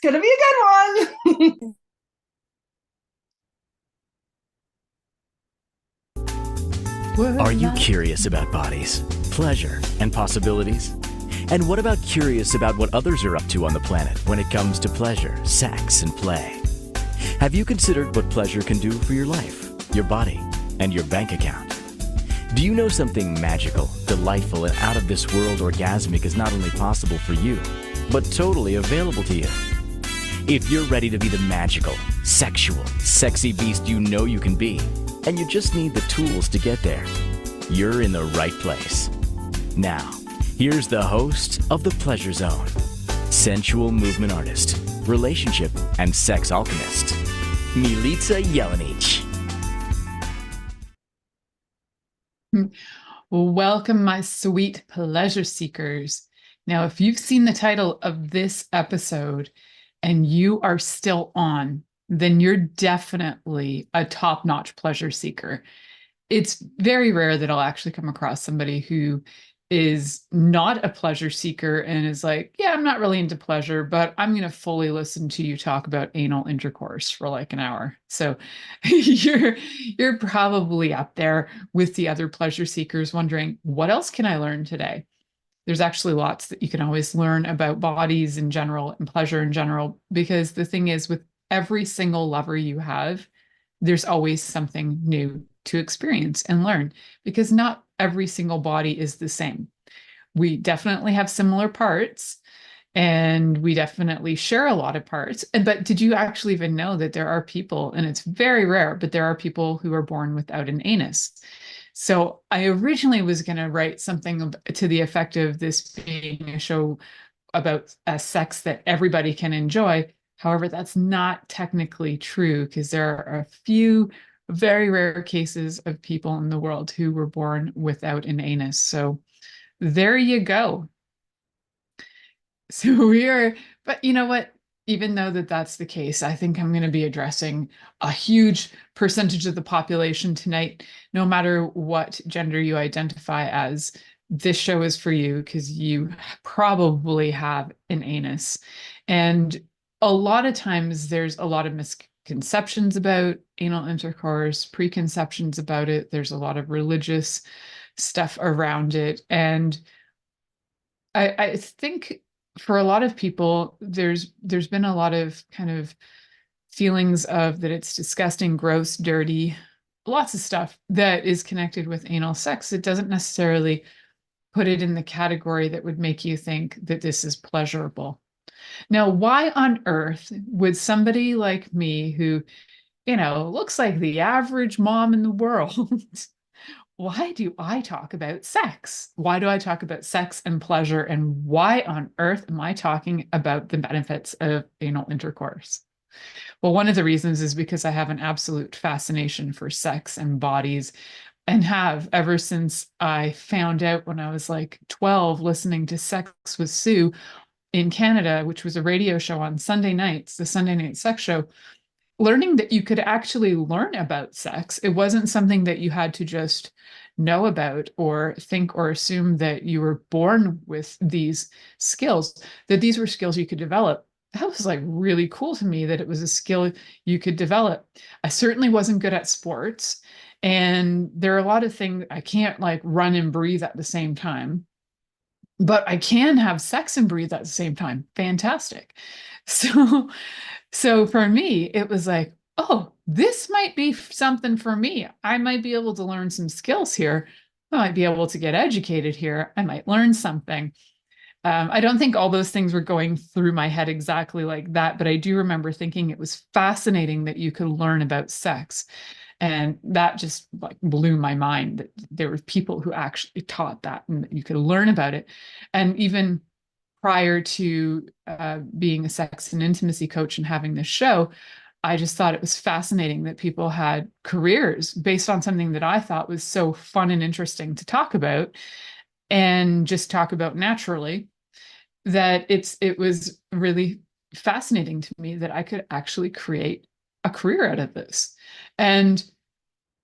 gonna be a good one. Are you curious about bodies, pleasure, and possibilities? And what about curious about what others are up to on the planet when it comes to pleasure, sex, and play? Have you considered what pleasure can do for your life, your body, and your bank account? Do you know something magical, delightful, and out of this world orgasmic is not only possible for you, but totally available to you? If you're ready to be the magical, sexual, sexy beast you know you can be, and you just need the tools to get there, you're in the right place. Now, here's the host of The Pleasure Zone, sensual movement artist, relationship and sex alchemist, Milica Jelenic. Welcome, my sweet pleasure seekers. Now, if you've seen the title of this episode and you are still on, then you're definitely a top-notch pleasure seeker. It's very rare that I'll actually come across somebody who is not a pleasure seeker and is like, yeah, I'm not really into pleasure, but I'm going to fully listen to you talk about anal intercourse for like an hour. So you're probably up there with the other pleasure seekers wondering, what else can I learn today? There's actually lots that you can always learn about bodies in general and pleasure in general, because the thing is, with every single lover you have, there's always something new to experience and learn, because not every single body is the same. We definitely have similar parts and we definitely share a lot of parts. But did you actually even know that there are people, and it's very rare, but there are people who are born without an anus? So I originally was going to write something to the effect of this being a show about sex that everybody can enjoy. However, that's not technically true, because there are a few very rare cases of people in the world who were born without an anus. So there you go. So but you know what? Even though that's the case, I think I'm going to be addressing a huge percentage of the population tonight, no matter what gender you identify as. This show is for you because you probably have an anus. And a lot of times there's a lot of misconceptions about anal intercourse, preconceptions about it. There's a lot of religious stuff around it. And I think for a lot of people, there's been a lot of kind of feelings of that it's disgusting, gross, dirty, lots of stuff that is connected with anal sex. It doesn't necessarily put it in the category that would make you think that this is pleasurable. Now, why on earth would somebody like me, who, looks like the average mom in the world, why do I talk about sex? Why do I talk about sex and pleasure? And why on earth am I talking about the benefits of anal intercourse? Well, one of the reasons is because I have an absolute fascination for sex and bodies, and have ever since I found out when I was like 12, listening to Sex with Sue in Canada, which was a radio show on Sunday nights, the Sunday Night Sex Show. Learning that you could actually learn about sex. It wasn't something that you had to just know about or think or assume that you were born with these skills, that these were skills you could develop. That was like really cool to me, that it was a skill you could develop. I certainly wasn't good at sports. And there are a lot of things I can't like run and breathe at the same time, but I can have sex and breathe at the same time. Fantastic. So, so for me, it was like, oh, this might be something for me. I might be able to learn some skills here. I might be able to get educated here. I might learn something. I don't think all those things were going through my head exactly like that, but I do remember thinking it was fascinating that you could learn about sex. And that just like blew my mind, that there were people who actually taught that and that you could learn about it. And even prior to being a sex and intimacy coach and having this show, I just thought it was fascinating that people had careers based on something that I thought was so fun and interesting to talk about and just talk about naturally, that it was really fascinating to me that I could actually create a career out of this. And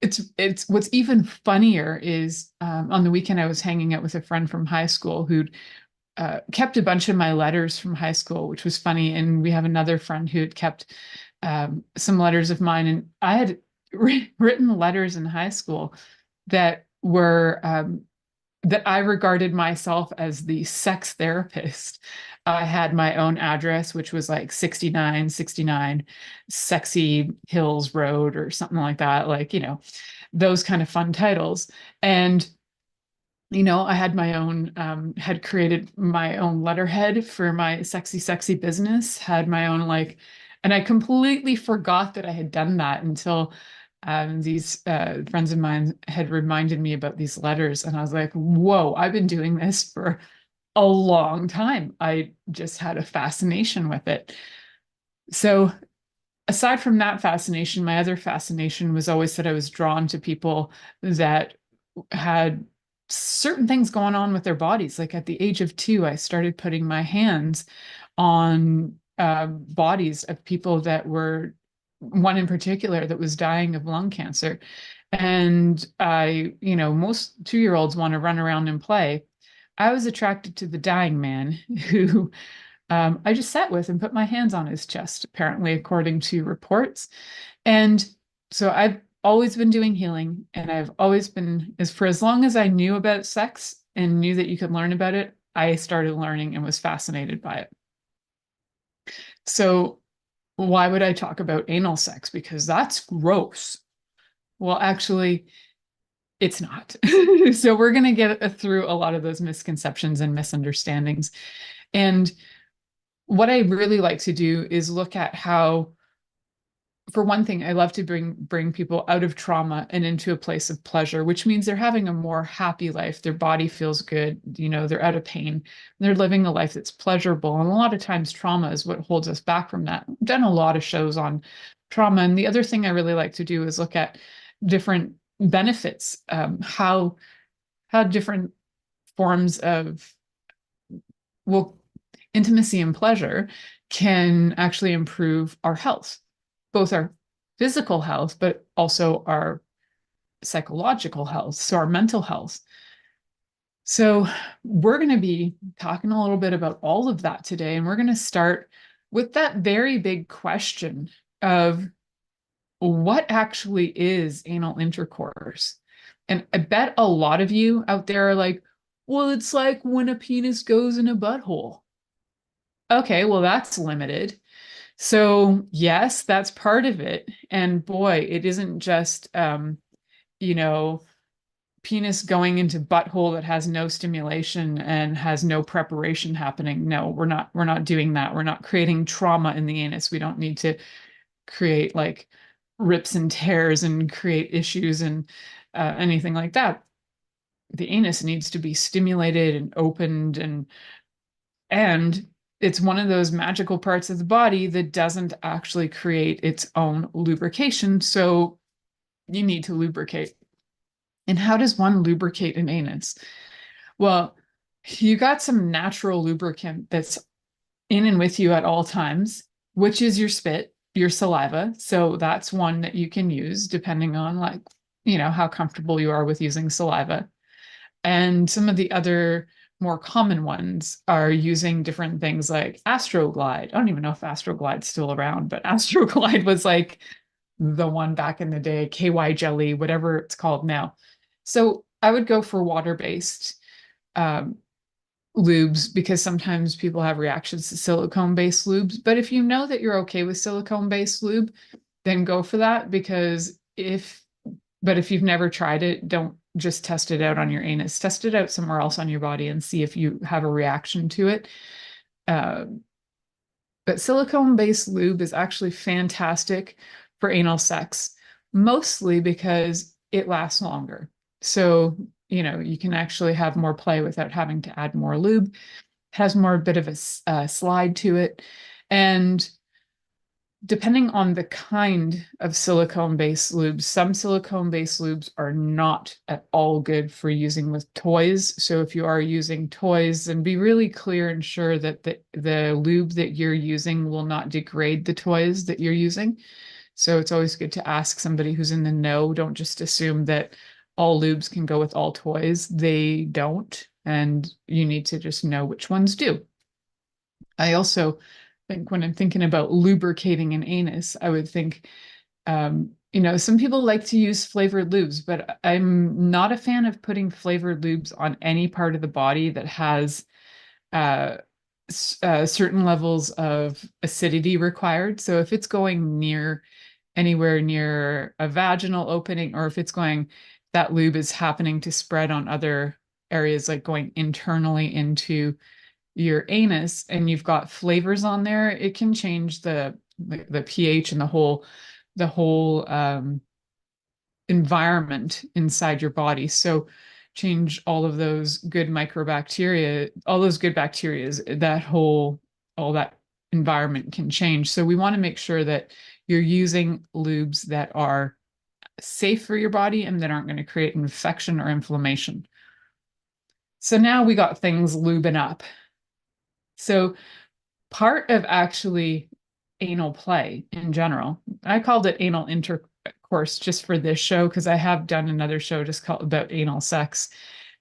it's what's even funnier is on the weekend I was hanging out with a friend from high school who'd kept a bunch of my letters from high school, which was funny. And we have another friend who had kept some letters of mine. And I had written letters in high school that were that I regarded myself as the sex therapist. I had my own address, which was like 6969 Sexy Hills Road or something like that, like, those kind of fun titles. And I had my own, had created my own letterhead for my sexy business, had my own, like, and I completely forgot that I had done that until these friends of mine had reminded me about these letters. And I was like, whoa, I've been doing this for a long time. I just had a fascination with it. So, aside from that fascination, my other fascination was always that I was drawn to people that had certain things going on with their bodies. Like at the age of 2, I started putting my hands on bodies of people that were, one in particular that was dying of lung cancer. And most 2-year-olds want to run around and play. I was attracted to the dying man who I just sat with and put my hands on his chest, apparently, according to reports. And so I've always been doing healing, and I've always been, as long as I knew about sex and knew that you could learn about it, I started learning and was fascinated by it. So why would I talk about anal sex? Because that's gross. Well, actually, it's not. So we're going to get through a lot of those misconceptions and misunderstandings. And what I really like to do is look at how, for one thing, I love to bring people out of trauma and into a place of pleasure, which means they're having a more happy life. Their body feels good, they're out of pain. They're living a life that's pleasurable. And a lot of times trauma is what holds us back from that. I've done a lot of shows on trauma. And the other thing I really like to do is look at different benefits, how different forms of, well, intimacy and pleasure can actually improve our health, both our physical health, but also our psychological health, so our mental health. So we're going to be talking a little bit about all of that today. And we're going to start with that very big question of what actually is anal intercourse? And I bet a lot of you out there are like, well, it's like when a penis goes in a butthole. Okay, well, that's limited. So yes, that's part of it. And boy, it isn't just you know, penis going into butthole that has no stimulation and has no preparation happening. No, we're not doing that. We're not creating trauma in the anus. We don't need to create like rips and tears and create issues and anything like that. The anus needs to be stimulated and opened, and it's one of those magical parts of the body that doesn't actually create its own lubrication. So you need to lubricate. And how does one lubricate an anus? Well, you got some natural lubricant that's in and with you at all times, which is your spit, your saliva. So that's one that you can use depending on, like, how comfortable you are with using saliva. And some of the other more common ones are using different things like Astroglide. I don't even know if Astroglide's still around, but Astroglide was like the one back in the day, KY jelly, whatever it's called now. So I would go for water-based lubes, because sometimes people have reactions to silicone-based lubes. But if you know that you're okay with silicone-based lube, then go for that. Because if you've never tried it, don't just test it out on your anus. Test it out somewhere else on your body and see if you have a reaction to it. But silicone-based lube is actually fantastic for anal sex, mostly because it lasts longer. So, you can actually have more play without having to add more lube. It has more bit of a slide to it. And depending on the kind of silicone-based lubes, some silicone-based lubes are not at all good for using with toys. So if you are using toys, then be really clear and sure that the lube that you're using will not degrade the toys that you're using. So it's always good to ask somebody who's in the know. Don't just assume that all lubes can go with all toys. They don't. and you need to just know which ones do. I also think when I'm thinking about lubricating an anus, I would think, some people like to use flavored lubes, but I'm not a fan of putting flavored lubes on any part of the body that has uh, certain levels of acidity required. So if it's going anywhere near a vaginal opening, or if that lube is happening to spread on other areas, like going internally into your anus, and you've got flavors on there, it can change the pH and the whole environment inside your body. So change all of those good microbacteria, all those good bacteria, all that environment can change. So we want to make sure that you're using lubes that are safe for your body and that aren't going to create infection or inflammation. So now we got things lubing up. So part of actually anal play in general, I called it anal intercourse just for this show because I have done another show just called about anal sex.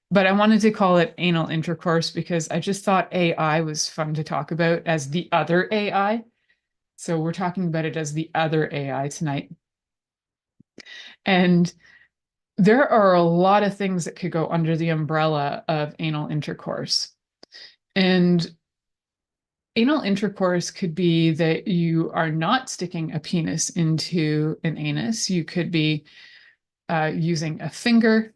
But I wanted to call it anal intercourse because I just thought AI was fun to talk about as the other AI. So we're talking about it as the other AI tonight. And there are a lot of things that could go under the umbrella of anal intercourse. And anal intercourse could be that you are not sticking a penis into an anus. You could be using a finger.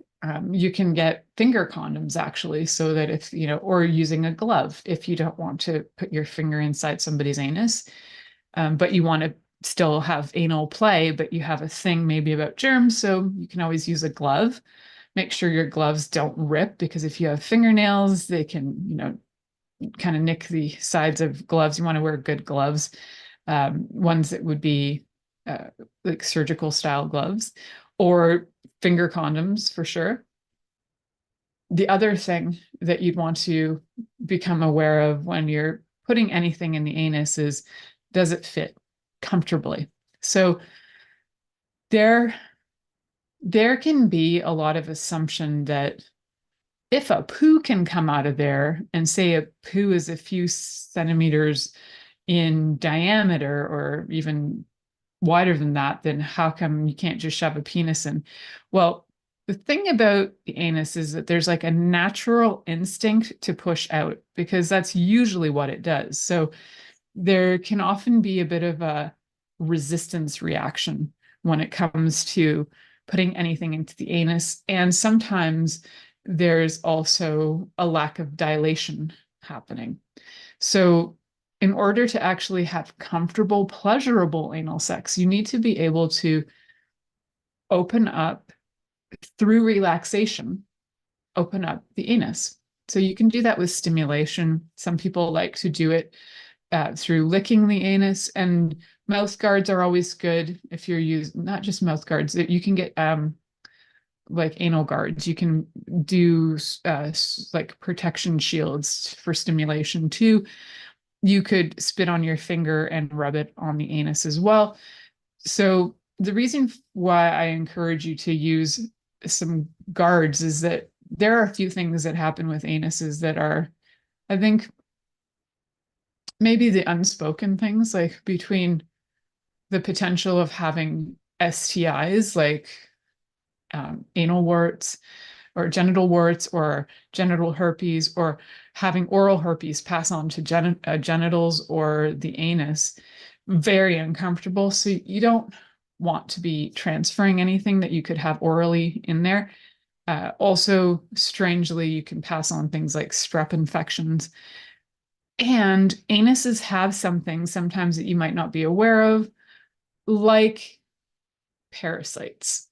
You can get finger condoms actually, so that or using a glove if you don't want to put your finger inside somebody's anus, but you want to still have anal play, but you have a thing maybe about germs, so you can always use a glove. Make sure your gloves don't rip, because if you have fingernails, they can, kind of nick the sides of gloves. You want to wear good gloves, ones that would be like surgical style gloves, or finger condoms for sure. The other thing that you'd want to become aware of when you're putting anything in the anus is, does it fit comfortably? So there can be a lot of assumption that if a poo can come out of there, and say a poo is a few centimeters in diameter or even wider than that, then how come you can't just shove a penis in? Well, the thing about the anus is that there's like a natural instinct to push out, because that's usually what it does. So there can often be a bit of a resistance reaction when it comes to putting anything into the anus. And sometimes there's also a lack of dilation happening. So in order to actually have comfortable, pleasurable anal sex, you need to be able to open up through relaxation, open up the anus. So you can do that with stimulation. Some people like to do it through licking the anus, and mouth guards are always good if you're using, not just mouth guards, you can get like anal guards. You can do like protection shields for stimulation too. You could spit on your finger and rub it on the anus as well. So the reason why I encourage you to use some guards is that there are a few things that happen with anuses that are, I think, maybe the unspoken things, like between the potential of having STIs, like anal warts or genital herpes, or having oral herpes pass on to genitals or the anus. Very uncomfortable. So you don't want to be transferring anything that you could have orally in there. Also, strangely, you can pass on things like strep infections. And anuses have something sometimes that you might not be aware of, like parasites.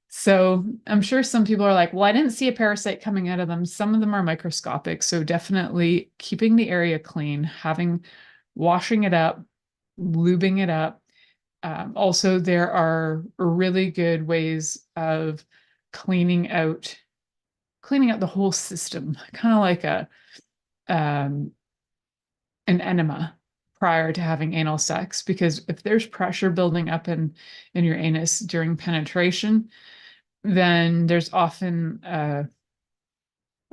So I'm sure some people are like, well, I didn't see a parasite coming out of them. Some of them are microscopic. So definitely keeping the area clean, washing it up, lubing it up. Also, there are really good ways of cleaning out the whole system, kind of like an enema prior to having anal sex, because if there's pressure building up in your anus during penetration, then there's often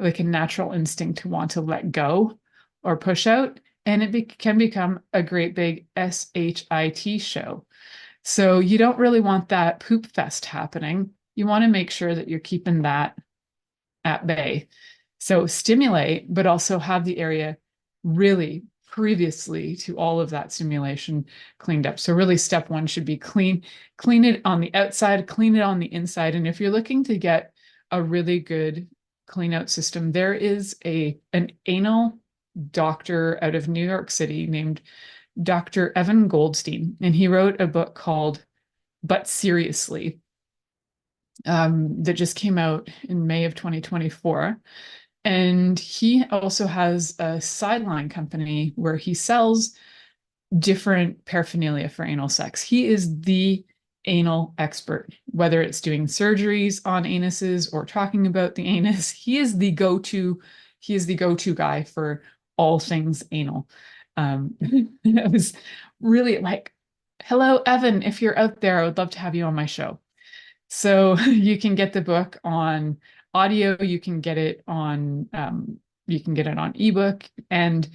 like a natural instinct to want to let go or push out, and it can become a great big SHIT show. So you don't really want that poop fest happening. You want to make sure that you're keeping that at bay. So stimulate, but also have the area really previously to all of that stimulation cleaned up. So really step one should be clean it on the outside, clean it on the inside. And if you're looking to get a really good clean out system, there is an anal doctor out of New York City named Dr. Evan Goldstein, and he wrote a book called But Seriously, that just came out in May of 2024. And he also has a sideline company where he sells different paraphernalia for anal sex. He is the anal expert, whether it's doing surgeries on anuses or talking about the anus. He is the go-to guy for all things anal. It was really like, hello, Evan, if you're out there, I would love to have you on my show. So you can get the book on audio, you can get it on ebook, and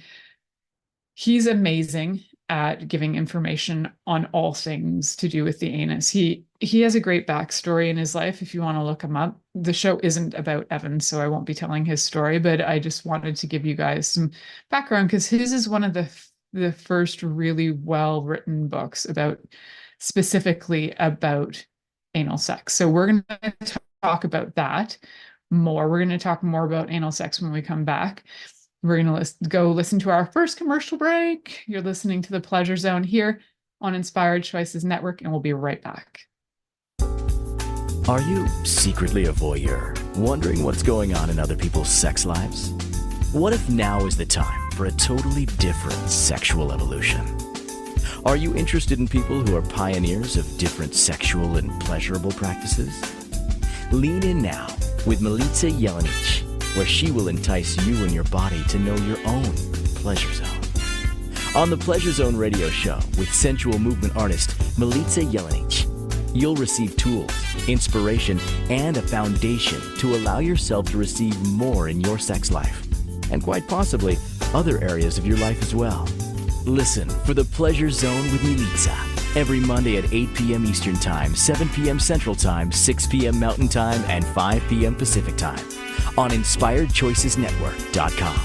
he's amazing at giving information on all things to do with the anus. He has a great backstory in his life if you want to look him up. The show isn't about Evan, so I won't be telling his story, but I just wanted to give you guys some background because his is one of the first really well-written books about specifically about anal sex. So we're going to talk about that more. We're going to talk more about anal sex when we come back. We're going to go listen to our first commercial break. You're listening to The Pleasure Zone here on Inspired Choices Network, and we'll be right back. Are you secretly a voyeur, wondering what's going on in other people's sex lives? What if now is the time for a totally different sexual evolution? Are you interested in people who are pioneers of different sexual and pleasurable practices? Lean in now with Milica Jelenic, where she will entice you and your body to know your own pleasure zone. On the Pleasure Zone radio show with sensual movement artist Milica Jelenic, you'll receive tools, inspiration, and a foundation to allow yourself to receive more in your sex life, and quite possibly other areas of your life as well. Listen for The Pleasure Zone with Milica every Monday at 8 p.m. Eastern Time, 7 p.m. Central Time, 6 p.m. Mountain Time, and 5 p.m. Pacific Time on InspiredChoicesNetwork.com.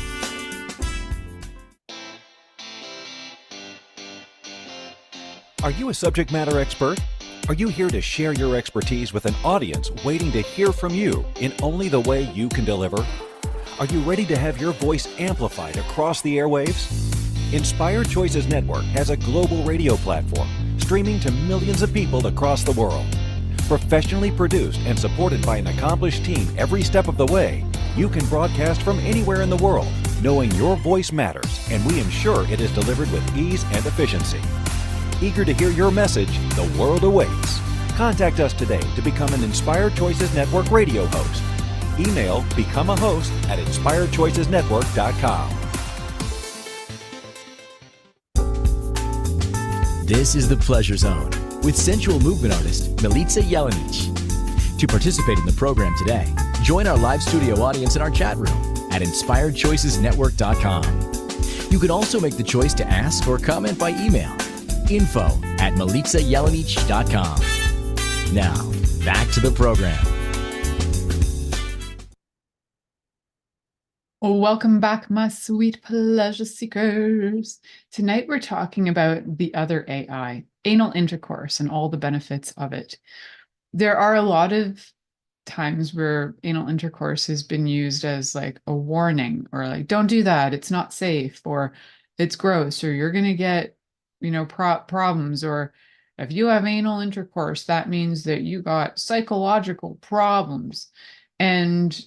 Are you a subject matter expert? Are you here to share your expertise with an audience waiting to hear from you in only the way you can deliver? Are you ready to have your voice amplified across the airwaves? Inspired Choices Network has a global radio platform streaming to millions of people across the world. Professionally produced and supported by an accomplished team every step of the way, you can broadcast from anywhere in the world, knowing your voice matters, and we ensure it is delivered with ease and efficiency. Eager to hear your message, the world awaits. Contact us today to become an Inspired Choices Network radio host. Email becomeahost@inspiredchoicesnetwork.com. This is The Pleasure Zone with sensual movement artist Milica Jelenic. To participate in the program today, join our live studio audience in our chat room at InspiredChoicesNetwork.com. You can also make the choice to ask or comment by email, info@milicajelenic.com. Now, back to the program. Welcome back, my sweet pleasure seekers. Tonight we're talking about the other AI, anal intercourse, and all the benefits of it. There are a lot of times where anal intercourse has been used as like a warning, or like, don't do that, it's not safe, or it's gross, or you're going to get, problems, or if you have anal intercourse, that means that you got psychological problems. And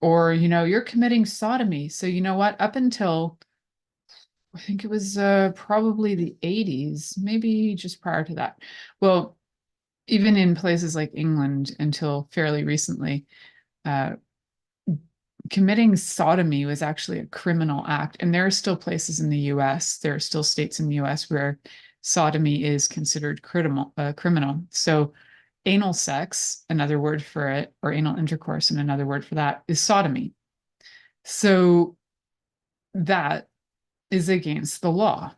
or you're committing sodomy. So you know what, up until I think it was probably the 80s, maybe just prior to that, well, even in places like England until fairly recently, committing sodomy was actually a criminal act. And there are still places in the US, there are still states in the US where sodomy is considered criminal. So anal sex, another word for it, or anal intercourse, and another word for that is sodomy. So that is against the law.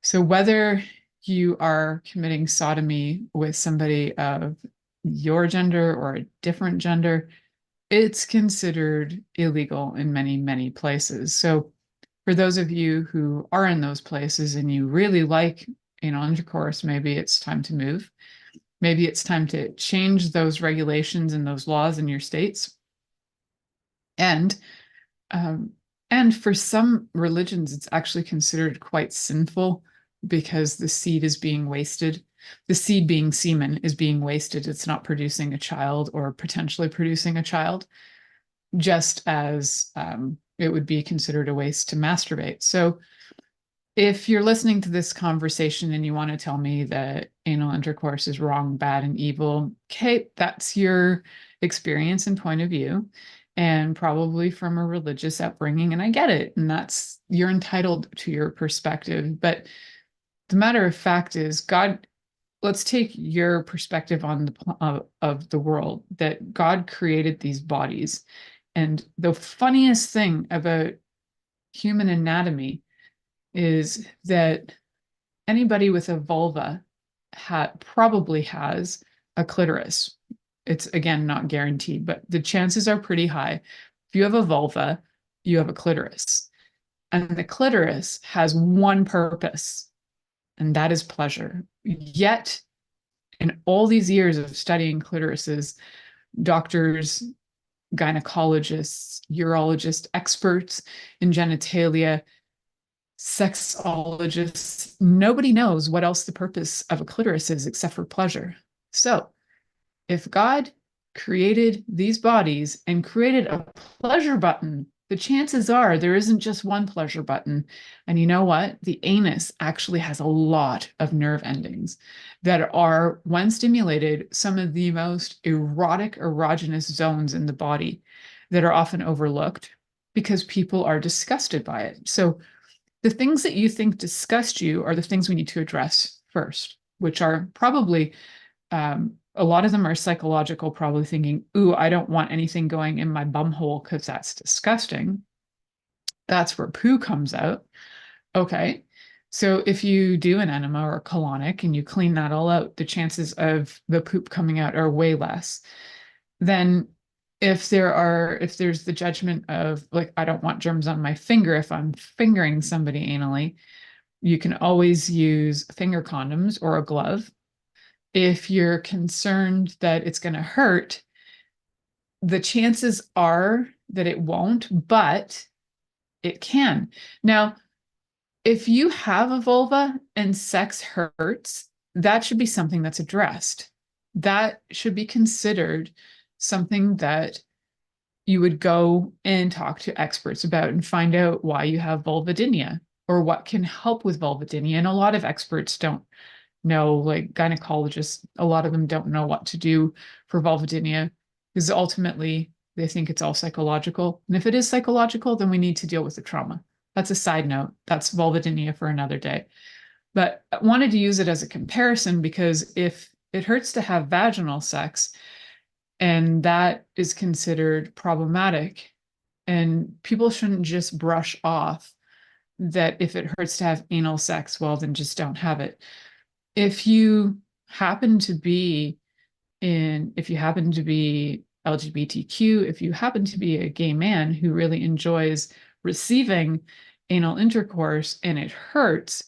So whether you are committing sodomy with somebody of your gender or a different gender, it's considered illegal in many, many places. So for those of you who are in those places and you really like anal intercourse, maybe it's time to move. Maybe it's time to change those regulations and those laws in your states. And um, and for some religions, it's actually considered quite sinful because the seed is being wasted. The seed being semen is being wasted. It's not producing a child or potentially producing a child, just as it would be considered a waste to masturbate. So if you're listening to this conversation and you want to tell me that anal intercourse is wrong, bad, and evil, okay, that's your experience and point of view, and probably from a religious upbringing. And I get it. And that's, you're entitled to your perspective. But the matter of fact is, God, let's take your perspective on of the world, that God created these bodies. And the funniest thing about human anatomy is that anybody with a vulva probably has a clitoris. It's, again, not guaranteed, but the chances are pretty high. If you have a vulva, you have a clitoris. And the clitoris has one purpose, and that is pleasure. Yet, in all these years of studying clitorises, doctors, gynecologists, urologists, experts in genitalia, sexologists, nobody knows what else the purpose of a clitoris is except for pleasure. So if God created these bodies and created a pleasure button, the chances are there isn't just one pleasure button. And you know what? The anus actually has a lot of nerve endings that are, when stimulated, some of the most erotic, erogenous zones in the body that are often overlooked because people are disgusted by it. So the things that you think disgust you are the things we need to address first, which are probably a lot of them are psychological, probably thinking, ooh, I don't want anything going in my bum hole because that's disgusting. That's where poo comes out. Okay. So if you do an enema or a colonic and you clean that all out, the chances of the poop coming out are way less. Then if there's the judgment of, like, I don't want germs on my finger if I'm fingering somebody anally, you can always use finger condoms or a glove. If you're concerned that it's going to hurt, the chances are that it won't, but it can. Now, if you have a vulva and sex hurts, that should be something that's addressed. That should be considered something that you would go and talk to experts about and find out why you have vulvodynia or what can help with vulvodynia. And a lot of experts don't know, like gynecologists, a lot of them don't know what to do for vulvodynia because ultimately they think it's all psychological. And if it is psychological, then we need to deal with the trauma. That's a side note. That's vulvodynia for another day. But I wanted to use it as a comparison because if it hurts to have vaginal sex and that is considered problematic, and people shouldn't just brush off that if it hurts to have anal sex, well, then just don't have it. If you happen to be LGBTQ, if you happen to be a gay man who really enjoys receiving anal intercourse and it hurts,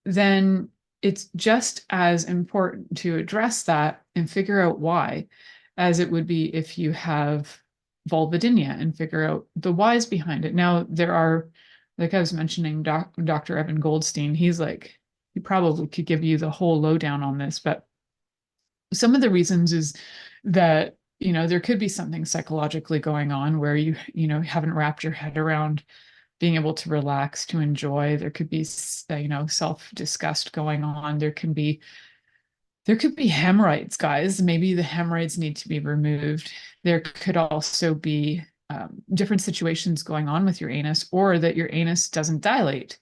then it's just as important to address that and figure out why, as it would be if you have vulvodynia and figure out the whys behind it. Now, there are, like I was mentioning, Dr. Evan Goldstein, he probably could give you the whole lowdown on this, but some of the reasons is that, there could be something psychologically going on where you haven't wrapped your head around being able to relax, to enjoy. There could be, self-disgust going on. There could be hemorrhoids, guys. Maybe the hemorrhoids need to be removed. There could also be different situations going on with your anus, or that your anus doesn't dilate.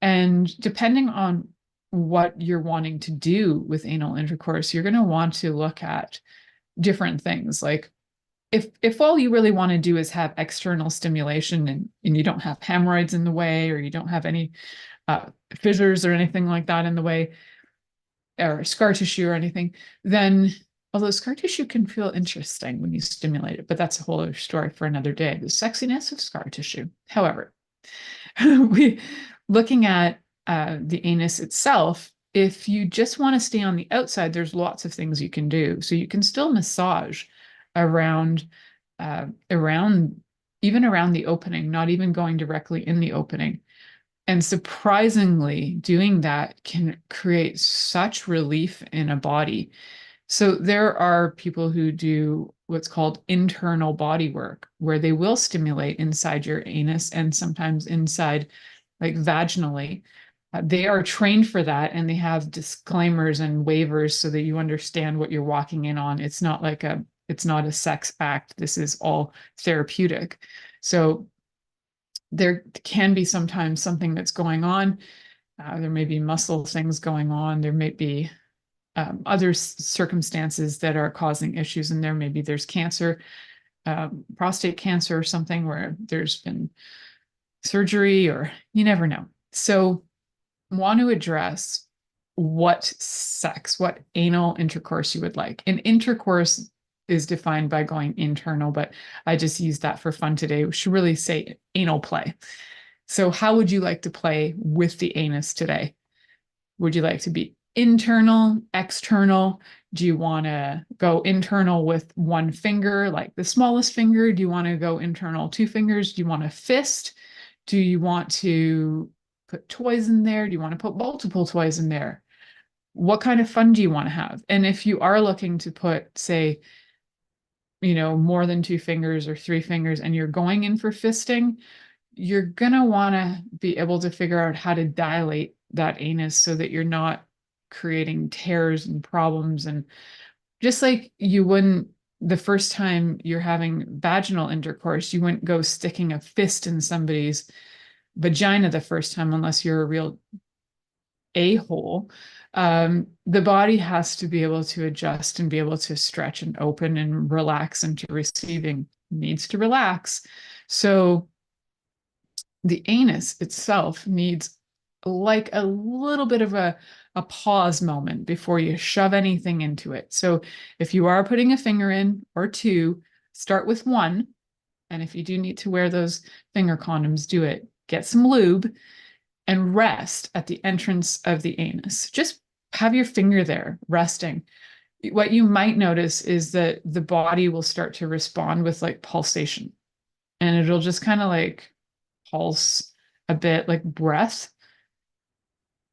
And depending on what you're wanting to do with anal intercourse, you're going to want to look at different things. Like, if all you really want to do is have external stimulation and you don't have hemorrhoids in the way, or you don't have any fissures or anything like that in the way, or scar tissue or anything, then although scar tissue can feel interesting when you stimulate it, but that's a whole other story for another day, the sexiness of scar tissue. However, we looking at the anus itself, if you just want to stay on the outside, there's lots of things you can do. So you can still massage around, even around the opening, not even going directly in the opening. And surprisingly, doing that can create such relief in a body. So there are people who do what's called internal body work, where they will stimulate inside your anus and sometimes inside, like vaginally. They are trained for that, and they have disclaimers and waivers so that you understand what you're walking in on. It's not a sex act. This is all therapeutic. So there can be sometimes something that's going on. There may be muscle things going on. There may be other circumstances that are causing issues in there. Maybe there's cancer, prostate cancer or something where there's been surgery, or you never know. So want to address what anal intercourse you would like. And intercourse is defined by going internal, but I just used that for fun today. We should really say anal play. So how would you like to play with the anus today? Would you like to be internal, external? Do you want to go internal with one finger, like the smallest finger? Do you want to go internal 2 fingers? Do you want to fist? Do you want to put toys in there? Do you want to put multiple toys in there? What kind of fun do you want to have? And if you are looking to put, say, more than 2 fingers or 3 fingers, and you're going in for fisting, you're going to want to be able to figure out how to dilate that anus so that you're not creating tears and problems. And just like you wouldn't, the first time you're having vaginal intercourse, you wouldn't go sticking a fist in somebody's vagina the first time unless you're a real a-hole. The body has to be able to adjust and be able to stretch and open and relax into receiving. Needs to relax. So the anus itself needs like a little bit of a pause moment before you shove anything into it. So if you are putting a finger in or 2, start with 1. And if you do need to wear those finger condoms, do it. Get some lube and rest at the entrance of the anus. Just have your finger there resting. What you might notice is that the body will start to respond with like pulsation, and it'll just kind of like pulse a bit like breath.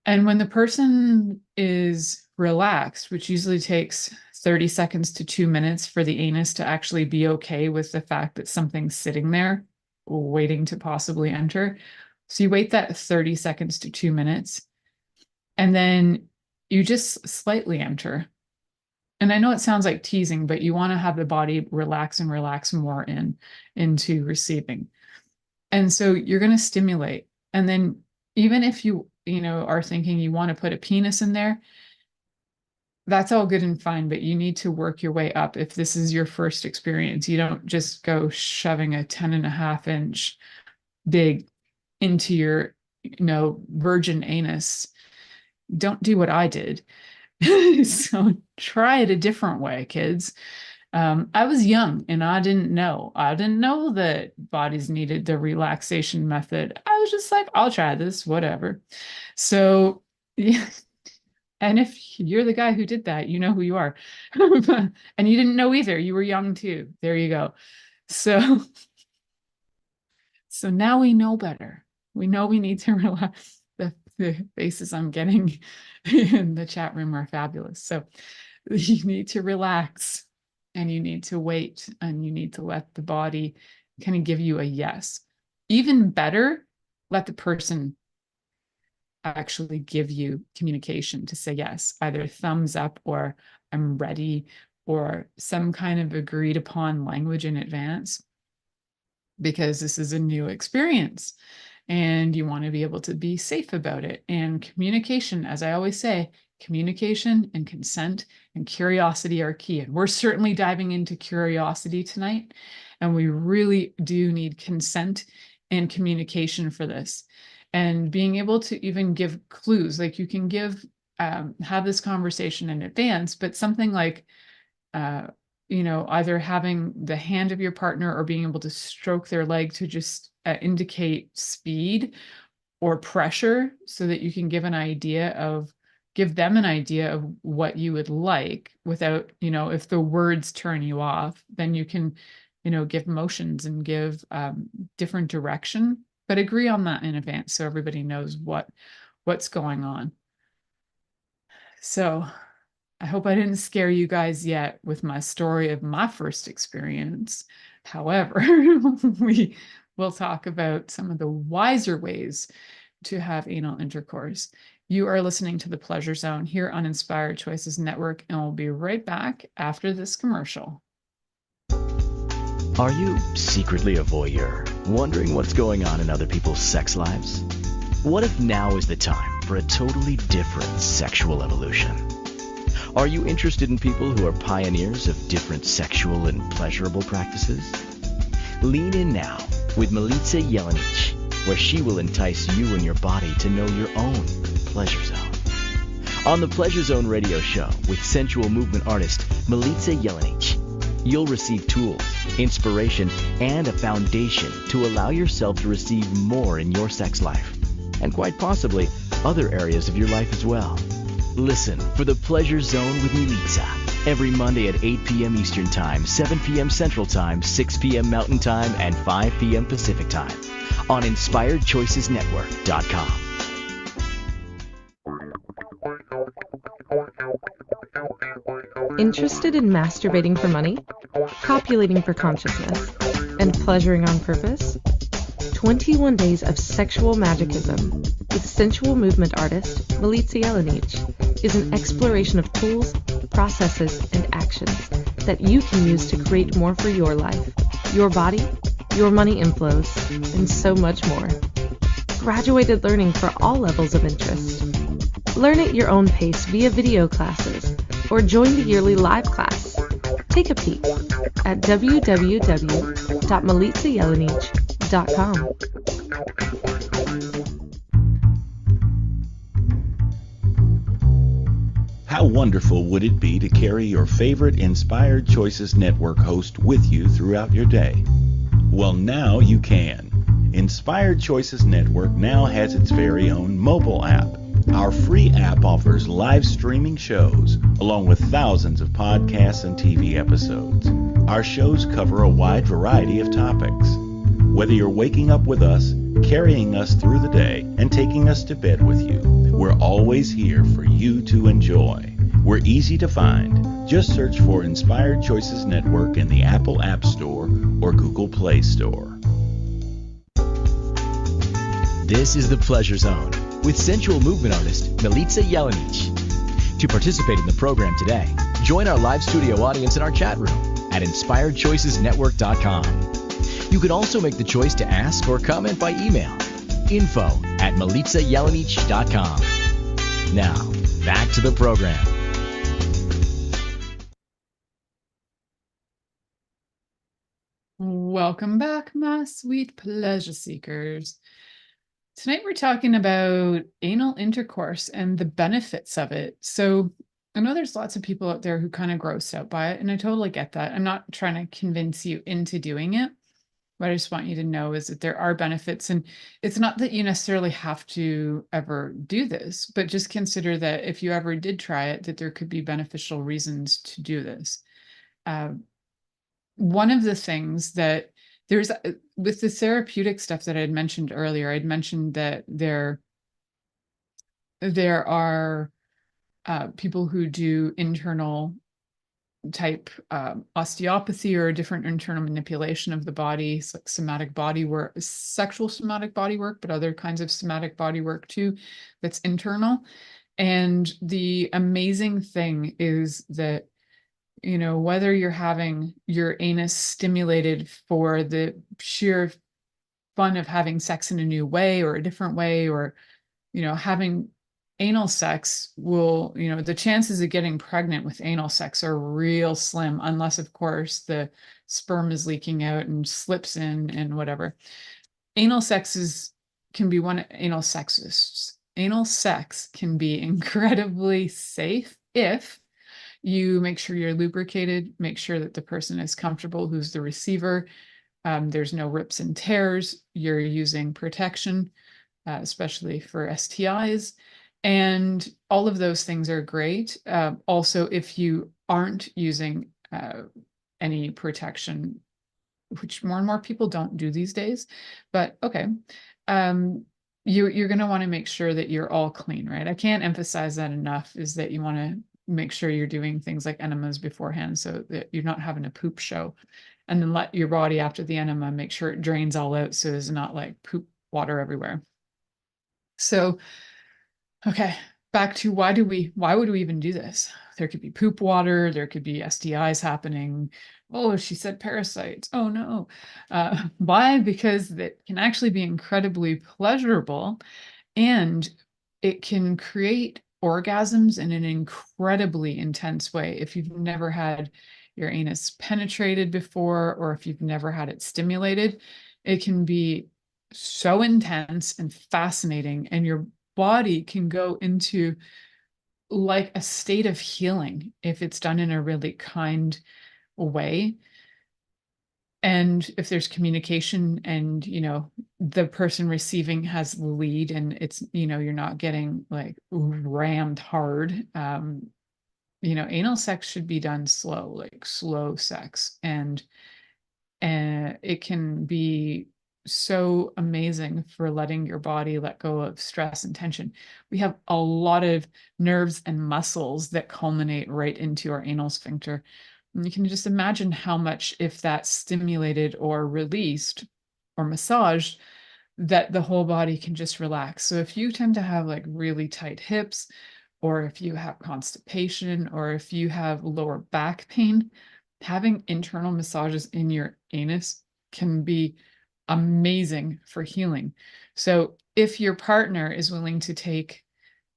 And when the person is relaxed, which usually takes 30 seconds to 2 minutes for the anus to actually be okay with the fact that something's sitting there waiting to possibly enter. So you wait that 30 seconds to 2 minutes, and then you just slightly enter. And I know it sounds like teasing, but you want to have the body relax and relax more into receiving. And so you're going to stimulate. And then even if you are thinking you want to put a penis in there, that's all good and fine, but you need to work your way up. If this is your first experience, you don't just go shoving a 10.5-inch big into your, virgin anus. Don't do what I did. So try it a different way, kids. I was young and I didn't know. I didn't know that bodies needed the relaxation method. I was just like, I'll try this, whatever. So, yeah. And if you're the guy who did that, you know who you are. And you didn't know either. You were young too. There you go. So now we know better. We know we need to relax. The faces I'm getting in the chat room are fabulous. So you need to relax, and you need to wait, and you need to let the body kind of give you a yes. Even better, let the person actually give you communication to say yes, either thumbs up or I'm ready, or some kind of agreed upon language in advance, because this is a new experience and you want to be able to be safe about it. And communication, as I always say, communication and consent and curiosity are key. And we're certainly diving into curiosity tonight. And we really do need consent and communication for this. And being able to even give clues, like you can have this conversation in advance, but something like, either having the hand of your partner or being able to stroke their leg to just indicate speed or pressure so that you can give them an idea of what you would like without, if the words turn you off, then you can, give motions and give different direction, but agree on that in advance so everybody knows what's going on. So I hope I didn't scare you guys yet with my story of my first experience. However, we will talk about some of the wiser ways to have anal intercourse. You are listening to The Pleasure Zone here on Inspired Choices Network, and we'll be right back after this commercial. Are you secretly a voyeur, wondering what's going on in other people's sex lives? What if now is the time for a totally different sexual evolution? Are you interested in people who are pioneers of different sexual and pleasurable practices? Lean in now with Milica Jelenic, where she will entice you and your body to know your own pleasure zone. On the Pleasure Zone radio show with sensual movement artist Milica Jelenic, you'll receive tools, inspiration, and a foundation to allow yourself to receive more in your sex life, and quite possibly other areas of your life as well. Listen for the Pleasure Zone with Milica every Monday at 8 p.m. Eastern Time, 7 p.m. Central Time, 6 p.m. Mountain Time, and 5 p.m. Pacific Time on InspiredChoicesNetwork.com. Interested in masturbating for money, copulating for consciousness, and pleasuring on purpose? 21 Days of Sexual Magicism with sensual movement artist Milica Jelenic is an exploration of tools, processes, and actions that you can use to create more for your life, your body, your money inflows, and so much more. Graduated learning for all levels of interest. Learn at your own pace via video classes or join the yearly live class. Take a peek at www.milicajelenic.com. How wonderful would it be to carry your favorite Inspired Choices Network host with you throughout your day? Well, now you can. Inspired Choices Network now has its very own mobile app. Our free app offers live streaming shows, along with thousands of podcasts and TV episodes. Our shows cover a wide variety of topics. Whether you're waking up with us, carrying us through the day, and taking us to bed with you, we're always here for you to enjoy. We're easy to find. Just search for Inspired Choices Network in the Apple App Store or Google Play Store. This is The Pleasure Zone with sensual movement artist Milica Jelenic. To participate in the program today, join our live studio audience in our chat room at InspiredChoicesNetwork.com. You can also make the choice to ask or comment by email, info@MilicaJelenic.com. Now, back to the program. Welcome back, my sweet pleasure seekers. Tonight we're talking about anal intercourse and the benefits of it. So I know there's lots of people out there who kind of grossed out by it, and I totally get that. I'm not trying to convince you into doing it. What I just want you to know is that there are benefits, and it's not that you necessarily have to ever do this, but just consider that if you ever did try it, that there could be beneficial reasons to do this. One of the things that there's with the therapeutic stuff that I had mentioned earlier, I'd mentioned that there are people who do internal type osteopathy or different internal manipulation of the body, like somatic body work, sexual somatic body work, but other kinds of somatic body work too, that's internal. And the amazing thing is that, whether you're having your anus stimulated for the sheer fun of having sex in a new way or a different way, or, having anal sex will, the chances of getting pregnant with anal sex are real slim, unless, of course, the sperm is leaking out and slips in and whatever. Anal sex can be one anal sexists. Anal sex can be incredibly safe if you make sure you're lubricated, make sure that the person is comfortable who's the receiver. There's no rips and tears. You're using protection, especially for STIs. And all of those things are great. Also, if you aren't using any protection, which more and more people don't do these days, but okay. You're going to want to make sure that you're all clean, right? I can't emphasize that enough, is that you want to make sure you're doing things like enemas beforehand so that you're not having a poop show. And then let your body, after the enema, make sure it drains all out so there's not like poop water everywhere. So, okay, back to why would we even do this? There could be poop water, there could be STIs happening. Oh, she said parasites. Oh no. Why? Because it can actually be incredibly pleasurable, and it can create orgasms in an incredibly intense way. If you've never had your anus penetrated before, or if you've never had it stimulated, it can be so intense and fascinating, and your body can go into like a state of healing if it's done in a really kind way. And if there's communication and, the person receiving has the lead, and it's, you're not getting like rammed hard. Anal sex should be done slow, like slow sex. And it can be so amazing for letting your body let go of stress and tension. We have a lot of nerves and muscles that culminate right into our anal sphincter. And you can just imagine how much, if that's stimulated or released or massaged, that the whole body can just relax. So if you tend to have like really tight hips, or if you have constipation, or if you have lower back pain, having internal massages in your anus can be amazing for healing. So if your partner is willing to take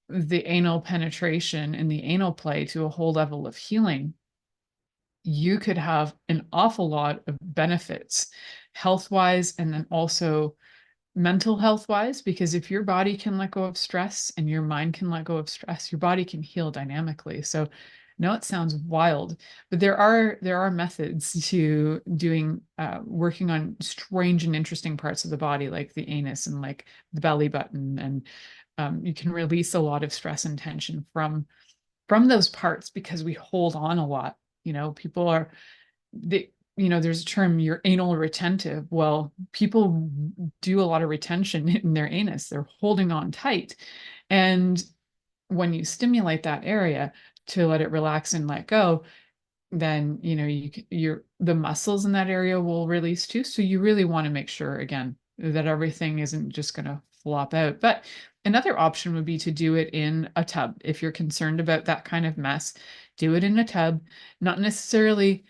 the anal penetration and the anal play to a whole level of healing, you could have an awful lot of benefits health-wise, and then also mental health-wise, because if your body can let go of stress and your mind can let go of stress, your body can heal dynamically. So no, it sounds wild, but there are methods to doing working on strange and interesting parts of the body, like the anus and like the belly button, and you can release a lot of stress and tension from those parts, because we hold on a lot. People are there's a term, you're anal retentive. Well, people do a lot of retention in their anus. They're holding on tight, and when you stimulate that area to let it relax and let go, then the muscles in that area will release too. So you really want to make sure, again, that everything isn't just going to flop out. But another option would be to do it in a tub. If you're concerned about that kind of mess, do it in a tub, not necessarily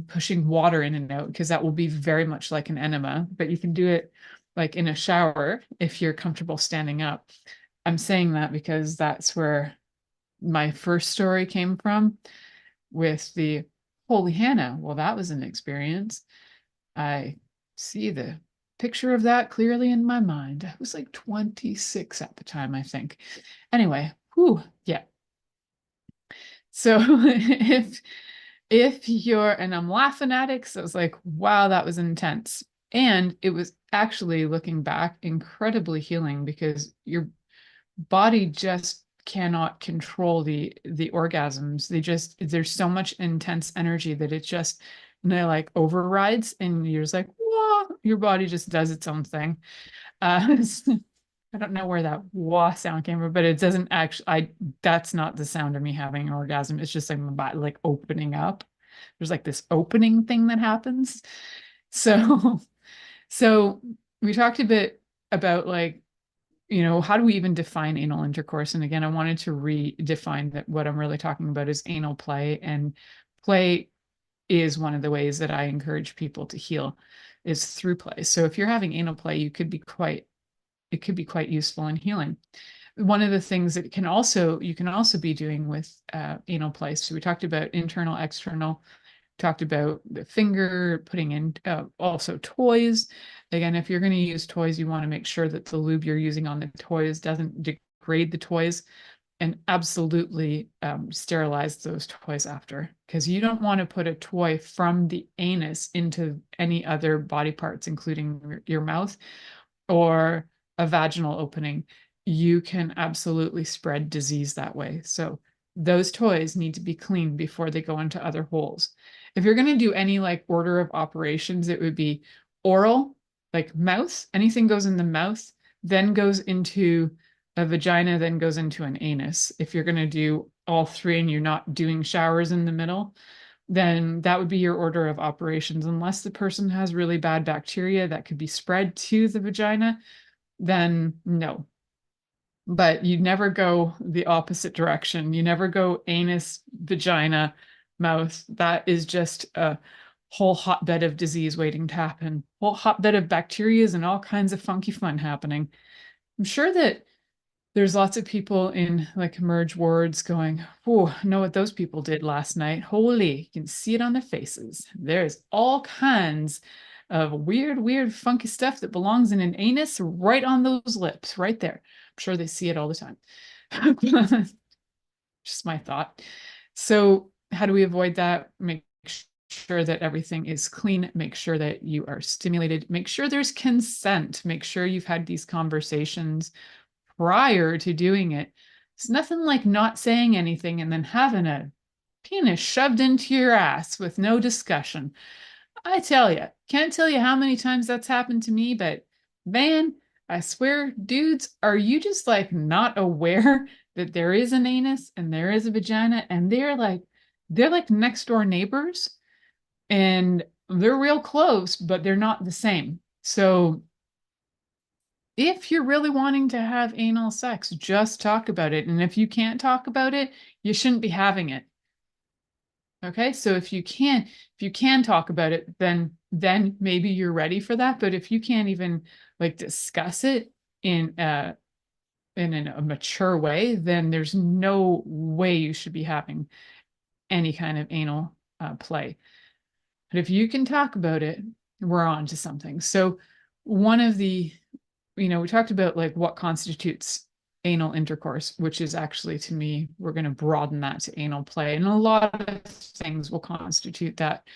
pushing water in and out, because that will be very much like an enema, but you can do it like in a shower if you're comfortable standing up. I'm saying that because that's where my first story came from with the Holy Hannah. Well, that was an experience. I see the picture of that clearly in my mind. I was like 26 at the time, I think. Anyway, yeah. So if you're, and I'm laughing at it, so I was like, wow, that was intense. And it was actually, looking back, incredibly healing, because your body just cannot control the orgasms. There's so much intense energy that it just, like overrides, and you're just like, whoa, your body just does its own thing. I don't know where that wah sound came from, but it doesn't actually, that's not the sound of me having an orgasm. It's just like my body like opening up. There's like this opening thing that happens. So, so we talked a bit about like, how do we even define anal intercourse? And again, I wanted to redefine that what I'm really talking about is anal play, and play is one of the ways that I encourage people to heal, is through play. So if you're having anal play, it could be quite useful in healing. one of the things that you can also be doing with anal play. So we talked about internal, external, talked about the finger, putting in also toys. Again, if you're going to use toys, you want to make sure that the lube you're using on the toys doesn't degrade the toys, and absolutely sterilize those toys after, because you don't want to put a toy from the anus into any other body parts, including your mouth or a vaginal opening. You can absolutely spread disease that way. So those toys need to be cleaned before they go into other holes. If you're going to do any like order of operations, it would be oral, like mouth, anything goes in the mouth, then goes into a vagina, then goes into an anus. If you're going to do all three and you're not doing showers in the middle, then that would be your order of operations. Unless the person has really bad bacteria that could be spread to the vagina, then no. But you never go the opposite direction. You never go anus, vagina, mouth. That is just a whole hotbed of disease waiting to happen. Whole hotbed of bacteria and all kinds of funky fun happening. I'm sure that there's lots of people in like emerge wards going, oh, I know what those people did last night. Holy, you can see it on their faces. There's all kinds of weird, funky stuff that belongs in an anus right on those lips, right there. I'm sure they see it all the time. Just my thought. So how do we avoid that? Make sure that everything is clean. Make sure that you are stimulated. Make sure there's consent. Make sure you've had these conversations prior to doing it. It's nothing like not saying anything and then having a penis shoved into your ass with no discussion. I tell you, can't tell you how many times that's happened to me, but man, I swear, dudes, are you just like not aware that there is an anus and there is a vagina, and they're like next door neighbors, and they're real close, but they're not the same. So if you're really wanting to have anal sex, just talk about it. And if you can't talk about it, you shouldn't be having it. Okay, so if you can talk about it, then maybe you're ready for that. But if you can't even like discuss it in a mature way, then there's no way you should be having any kind of anal play. But if you can talk about it, we're on to something. So one of the, we talked about like what constitutes anal intercourse, which is actually, to me, we're going to broaden that to anal play. And a lot of things will constitute that.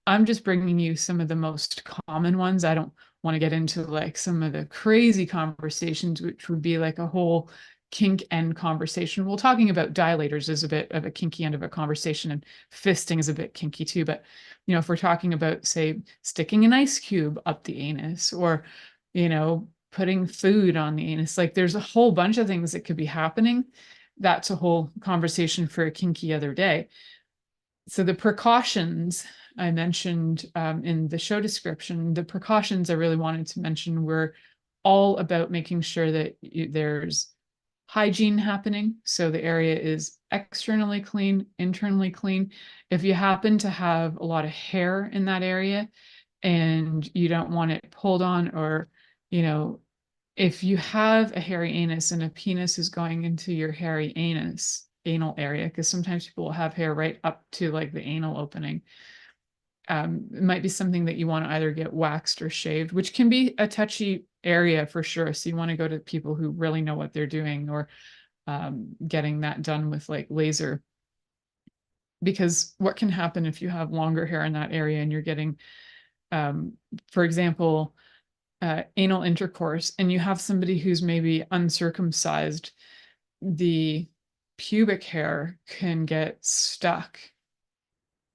I'm just bringing you some of the most common ones. I don't want to get into like some of the crazy conversations, which would be like a whole kink end conversation. Well, talking about dilators is a bit of a kinky end of a conversation, and fisting is a bit kinky too. But, if we're talking about, say, sticking an ice cube up the anus, or, putting food on the anus, like there's a whole bunch of things that could be happening. That's a whole conversation for a kinky other day. So the precautions I mentioned in the show description, the precautions I really wanted to mention were all about making sure that there's hygiene happening. So the area is externally clean, internally clean. If you happen to have a lot of hair in that area and you don't want it pulled on, or, if you have a hairy anus and a penis is going into your hairy anal area, because sometimes people will have hair right up to like the anal opening. It might be something that you want to either get waxed or shaved, which can be a touchy area for sure. So you want to go to people who really know what they're doing, or getting that done with like laser. Because what can happen if you have longer hair in that area and you're getting, for example, anal intercourse, and you have somebody who's maybe uncircumcised, the pubic hair can get stuck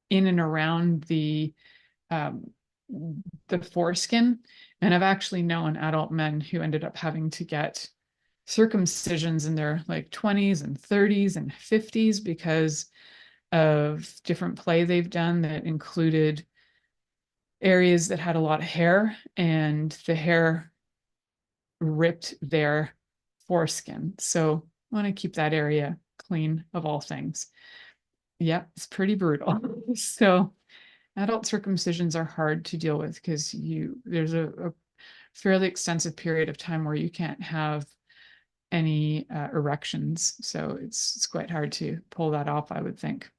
in and around the foreskin. And I've actually known adult men who ended up having to get circumcisions in their like 20s and 30s and 50s because of different play they've done that included areas that had a lot of hair, and the hair ripped their foreskin. So I want to keep that area clean of all things. Yeah, it's pretty brutal. So adult circumcisions are hard to deal with because there's a fairly extensive period of time where you can't have any erections. So it's quite hard to pull that off, I would think.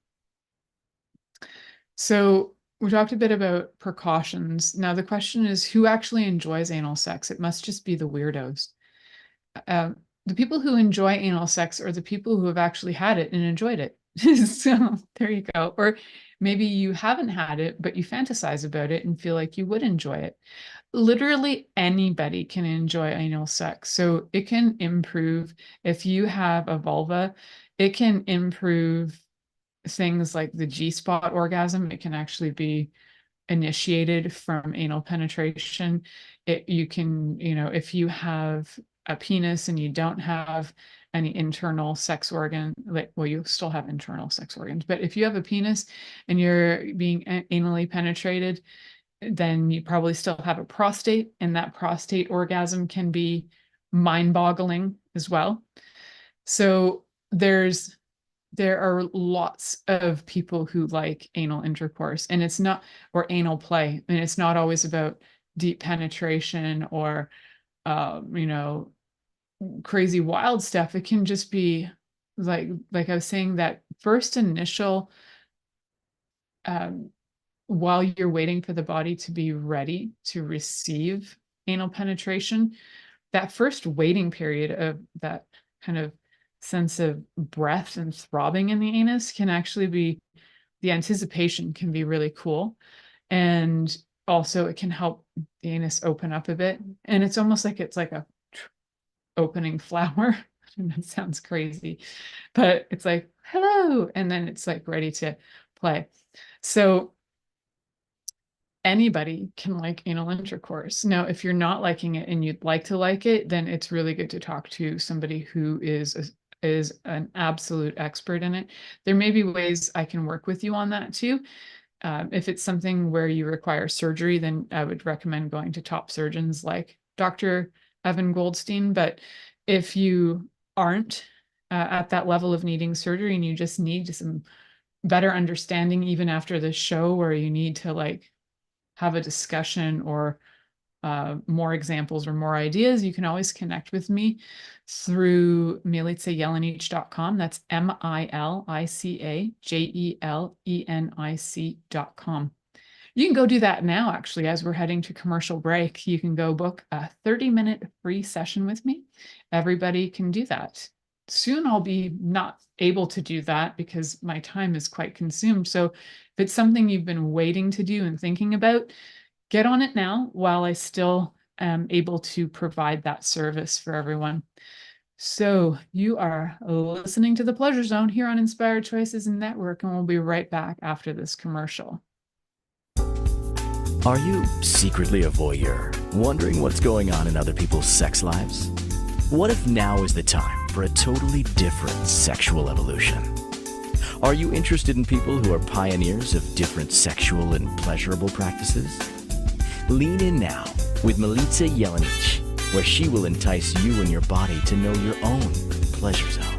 So we talked a bit about precautions. Now the question is, who actually enjoys anal sex? It must just be the weirdos. Uh, the people who enjoy anal sex are the people who have actually had it and enjoyed it. So there you go. Or maybe you haven't had it, but you fantasize about it and feel like you would enjoy it. Literally anybody can enjoy anal sex. So it can improve, if you have a vulva, it can improve things like the G-spot orgasm. It can actually be initiated from anal penetration. You can, if you have a penis and you don't have any internal sex organ, like, well, you still have internal sex organs, but if you have a penis and you're being anally penetrated, then you probably still have a prostate, and that prostate orgasm can be mind-boggling as well. So there are lots of people who like anal intercourse, and it's not, or anal play, and it's not always about deep penetration or crazy wild stuff. It can just be like I was saying, that first initial while you're waiting for the body to be ready to receive anal penetration, that first waiting period of that kind of sense of breath and throbbing in the anus can actually be, the anticipation can be really cool. And also it can help the anus open up a bit. And it's almost like it's like a opening flower. That sounds crazy, but it's like, hello. And then it's like ready to play. So anybody can like anal intercourse. Now, if you're not liking it and you'd like to like it, then it's really good to talk to somebody who is an absolute expert in it. There may be ways I can work with you on that too. If it's something where you require surgery, then I would recommend going to top surgeons like Dr. Evan Goldstein. But if you aren't at that level of needing surgery and you just need some better understanding, even after the show, where you need to like have a discussion or more examples or more ideas, you can always connect with me through milicajelenic.com. That's milicajelenic.com. You can go do that now, actually, as we're heading to commercial break. You can go book a 30-minute free session with me. Everybody can do that. Soon I'll be not able to do that because my time is quite consumed. So if it's something you've been waiting to do and thinking about, get on it now while I still am able to provide that service for everyone. So you are listening to The Pleasure Zone here on Inspired Choices Network, and we'll be right back after this commercial. Are you secretly a voyeur, wondering what's going on in other people's sex lives? What if now is the time for a totally different sexual evolution? Are you interested in people who are pioneers of different sexual and pleasurable practices? Lean in now with Milica Jelenic, where she will entice you and your body to know your own pleasure zone.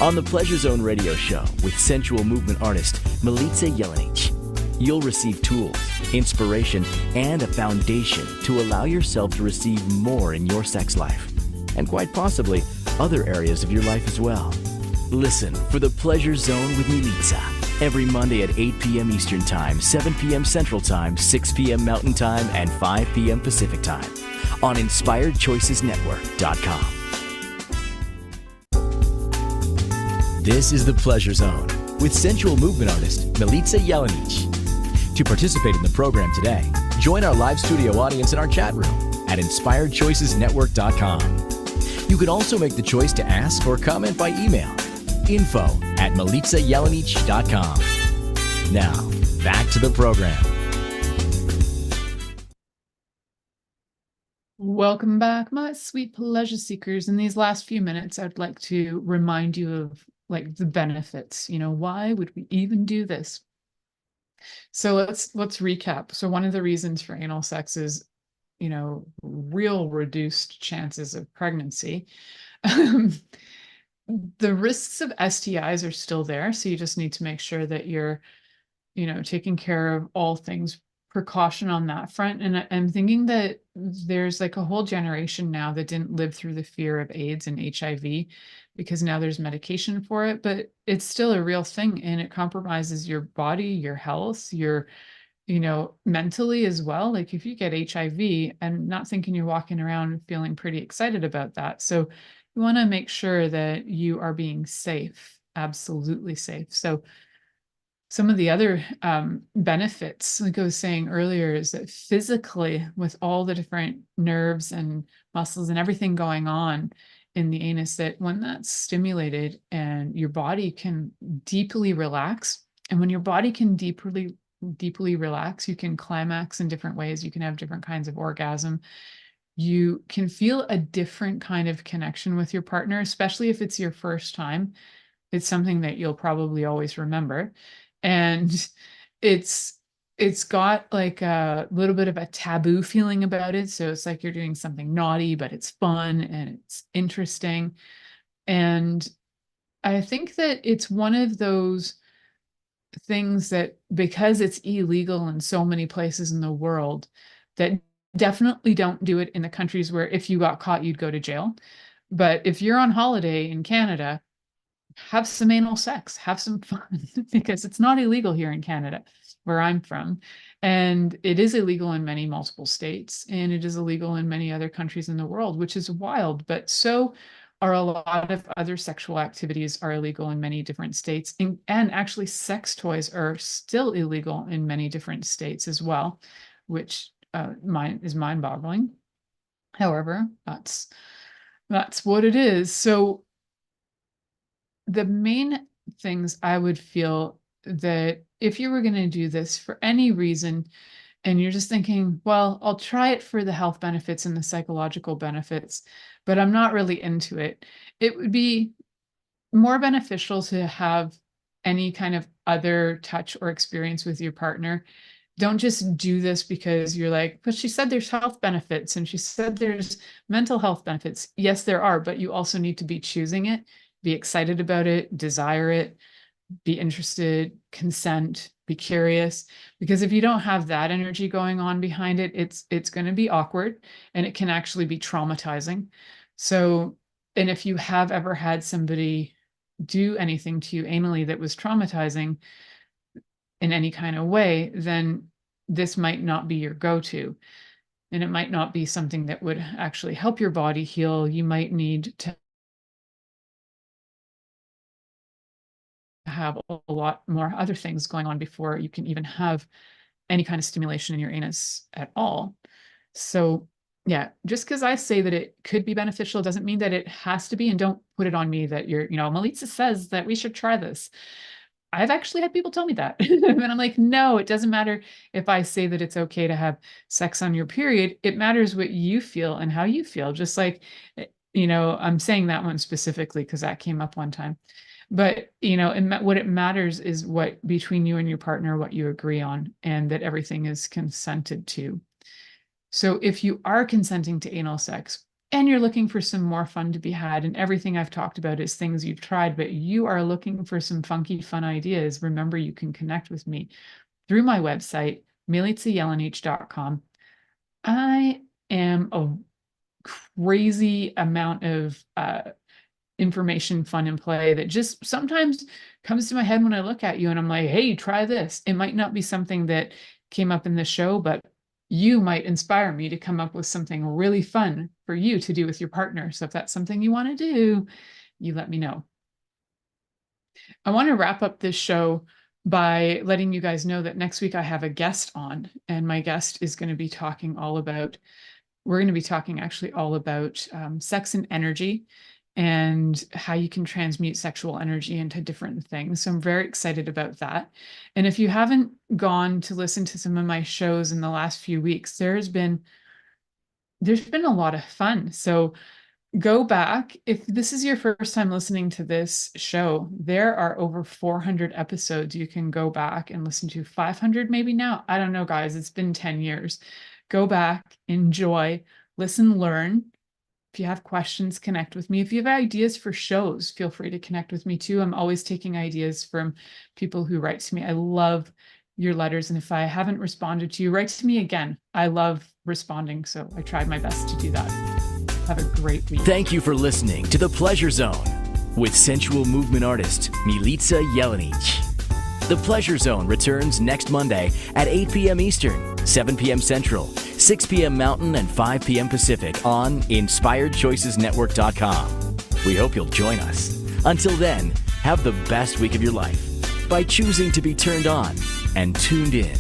On the Pleasure Zone radio show with sensual movement artist Milica Jelenic, you'll receive tools, inspiration, and a foundation to allow yourself to receive more in your sex life, and quite possibly other areas of your life as well. Listen for the Pleasure Zone with Milica every Monday at 8 p.m. Eastern Time, 7 p.m. Central Time, 6 p.m. Mountain Time, and 5 p.m. Pacific Time on InspiredChoicesNetwork.com. This is the Pleasure Zone with sensual movement artist Milica Jelenic. To participate in the program today, join our live studio audience in our chat room at InspiredChoicesNetwork.com. You can also make the choice to ask or comment by email, info@milicajelenic.com. Now, back to the program. Welcome back, my sweet pleasure seekers. In these last few minutes, I'd like to remind you of like the benefits. Why would we even do this? So let's recap. So one of the reasons for anal sex is, real reduced chances of pregnancy. The risks of STIs are still there. So you just need to make sure that you're, taking care of all things precaution on that front. And I'm thinking that there's like a whole generation now that didn't live through the fear of AIDS and HIV because now there's medication for it, but it's still a real thing and it compromises your body, your health, your, mentally as well. Like if you get HIV, I'm not thinking you're walking around feeling pretty excited about that. So you want to make sure that you are being safe, absolutely safe. So some of the other benefits, like I was saying earlier, is that physically, with all the different nerves and muscles and everything going on in the anus, that when that's stimulated and your body can deeply relax, and when your body can deeply relax, you can climax in different ways. You can have different kinds of orgasm. You can feel a different kind of connection with your partner, especially if it's your first time. It's something that you'll probably always remember. And it's got like a little bit of a taboo feeling about it. So it's like you're doing something naughty, but it's fun and it's interesting. And I think that it's one of those things that, because it's illegal in so many places in the world, that definitely don't do it in the countries where if you got caught, you'd go to jail. But if you're on holiday in Canada, have some anal sex, have some fun, because it's not illegal here in Canada, where I'm from. And it is illegal in many multiple states, and it is illegal in many other countries in the world, which is wild. But so are a lot of other sexual activities are illegal in many different states. And actually sex toys are still illegal in many different states as well, which is mind-boggling. However, that's what it is. So the main things I would feel that if you were going to do this for any reason, and you're just thinking, well, I'll try it for the health benefits and the psychological benefits, but I'm not really into it, it would be more beneficial to have any kind of other touch or experience with your partner. Don't just do this because you're like, but she said there's health benefits and she said there's mental health benefits. Yes, there are, but you also need to be choosing it, be excited about it, desire it, be interested, consent, be curious. Because if you don't have that energy going on behind it, it's going to be awkward and it can actually be traumatizing. So, and if you have ever had somebody do anything to you anally that was traumatizing in any kind of way, then this might not be your go-to. And it might not be something that would actually help your body heal. You might need to have a lot more other things going on before you can even have any kind of stimulation in your anus at all. So yeah, just because I say that it could be beneficial doesn't mean that it has to be. And don't put it on me that Milica says that we should try this. I've actually had people tell me that. And I'm like, no, it doesn't matter if I say that it's okay to have sex on your period. It matters what you feel and how you feel. Just like, I'm saying that one specifically because that came up one time. But, what it matters is what between you and your partner, what you agree on, and that everything is consented to. So if you are consenting to anal sex and you're looking for some more fun to be had, and everything I've talked about is things you've tried, but you are looking for some funky, fun ideas, remember you can connect with me through my website, milicajelenic.com. I am a crazy amount of information, fun, and play that just sometimes comes to my head when I look at you and I'm like, hey, try this. It might not be something that came up in the show, but you might inspire me to come up with something really fun for you to do with your partner. So if that's something you want to do, you let me know. I want to wrap up this show by letting you guys know that next week I have a guest on, and my guest is going to be talking all about, we're going to be talking actually all about sex and energy and how you can transmute sexual energy into different things. So I'm very excited about that. And if you haven't gone to listen to some of my shows in the last few weeks, there's been a lot of fun. So go back. If this is your first time listening to this show, there are over 400 episodes you can go back and listen to. 500 maybe now. I don't know, guys. It's been 10 years. Go back, enjoy, listen, learn. If you have questions, connect with me. If you have ideas for shows, feel free to connect with me too. I'm always taking ideas from people who write to me. I love your letters. And if I haven't responded to you, write to me again. I love responding, so I tried my best to do that. Have a great week. Thank you for listening to The Pleasure Zone with sensual movement artist Milica Jelenic. The Pleasure Zone returns next Monday at 8 p.m. Eastern, 7 p.m. Central, 6 p.m. Mountain, and 5 p.m. Pacific on InspiredChoicesNetwork.com. We hope you'll join us. Until then, have the best week of your life by choosing to be turned on and tuned in.